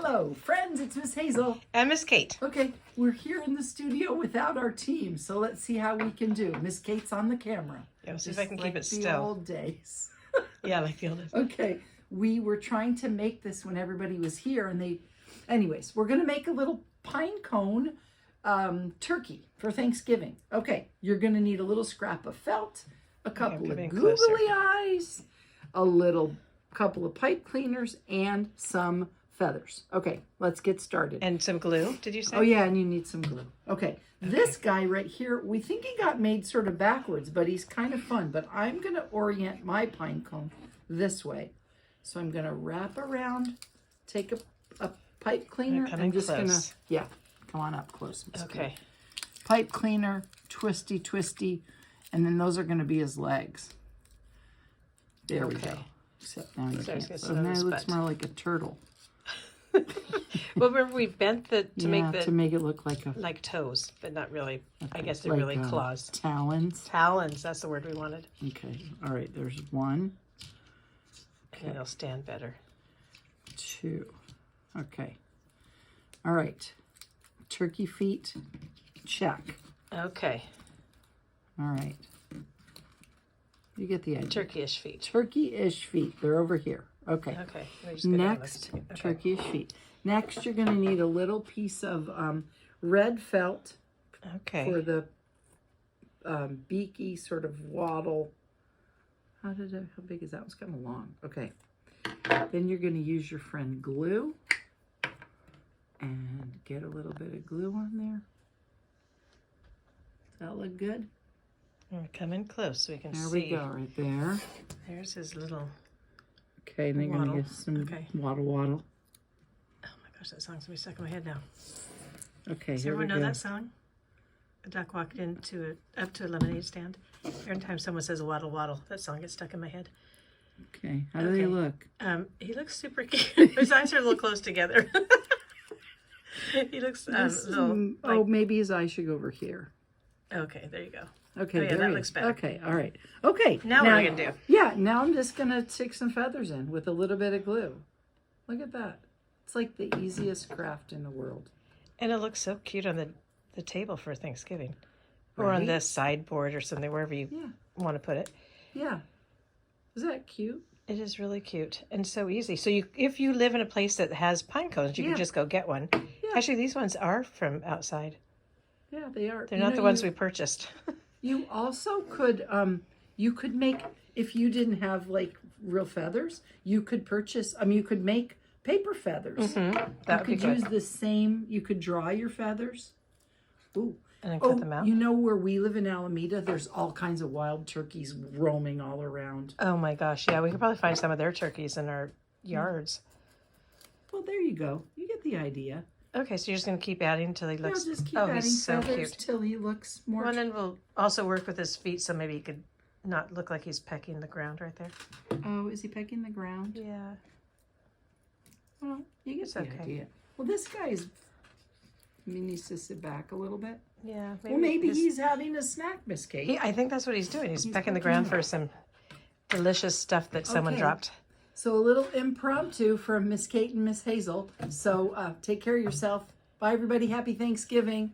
Hello, friends, it's Miss Hazel. And Miss Kate. Okay, we're here in the studio without our team, so let's see how we can do. Miss Kate's on the camera. Yeah, we'll see if I can keep it the still. old days. Yeah, like the old days. Okay, we were trying to make this when everybody was here, and anyways, we're going to make a little pine cone turkey for Thanksgiving. Okay, you're going to need a little scrap of felt, a couple of googly eyes, a couple of pipe cleaners, and some feathers. Okay, let's get started. And some glue, did you say? Oh yeah, and you need some glue. Okay, this guy right here, we think he got made sort of backwards, but he's kind of fun. But I'm going to orient my pine cone this way. So I'm going to wrap around, take a pipe cleaner. I'm just going to, yeah, come on up close. Okay. Pipe cleaner, twisty, twisty, and then those are going to be his legs. There we go. Except now you can't. So now it looks more like a turtle. Well, remember we bent to make it look like toes, but not really. Okay. I guess they're really claws. Talons. Talons. That's the word we wanted. Okay. All right. There's one. Okay. And it'll stand better. Two. Okay. All right. Turkey feet. Check. Okay. All right. You get the idea. Turkey-ish feet. Turkey-ish feet. They're over here. Okay. Okay. Next, turkey feet. Next, you're going to need a little piece of red felt for the beaky sort of waddle. How big is that? It's kind of long. Okay. Then you're going to use your friend glue and get a little bit of glue on there. Does that look good? We're coming close so we can see. There we go, right there. There's his little. Okay, and then you're going to get some waddle. Oh my gosh, that song's going to be stuck in my head now. Okay, does everyone know that song? A duck walked up to a lemonade stand. Every time someone says waddle waddle, that song gets stuck in my head. Okay, how do they look? He looks super cute. His eyes are a little close together. He looks maybe his eyes should go over here. Okay, there you go. Okay, that looks better. Okay, all right. Okay, now what are we gonna do? Yeah, now I'm just gonna stick some feathers in with a little bit of glue. Look at that. It's like the easiest craft in the world. And it looks so cute on the table for Thanksgiving, or on the sideboard or something, wherever you want to put it. Yeah, is that cute? It is really cute and so easy. So if you live in a place that has pine cones, you can just go get one. Yeah. Actually, these ones are from outside. Yeah, they are. They're not the ones we purchased. You also could, you could make, if you didn't have like real feathers, you could purchase, you could make paper feathers. That would be good. You could use the same, you could draw your feathers. Ooh. And then cut them out. You know where we live in Alameda, there's all kinds of wild turkeys roaming all around. Oh my gosh, yeah, we could probably find some of their turkeys in our yards. Well, there you go. You get the idea. Okay, so you're just going to keep adding until he looks... just keep adding he's so feathers cute. Till he looks more... Well, and then we'll also work with his feet so maybe he could not look like he's pecking the ground right there. Oh, is he pecking the ground? Yeah. Well, you get the idea. Well, this guy needs to sit back a little bit. Yeah. Maybe he's having a snack, Miss Kate. I think that's what he's doing. He's pecking the ground for some delicious stuff that someone dropped. So a little impromptu from Miss Kate and Miss Hazel. So take care of yourself. Bye, everybody. Happy Thanksgiving.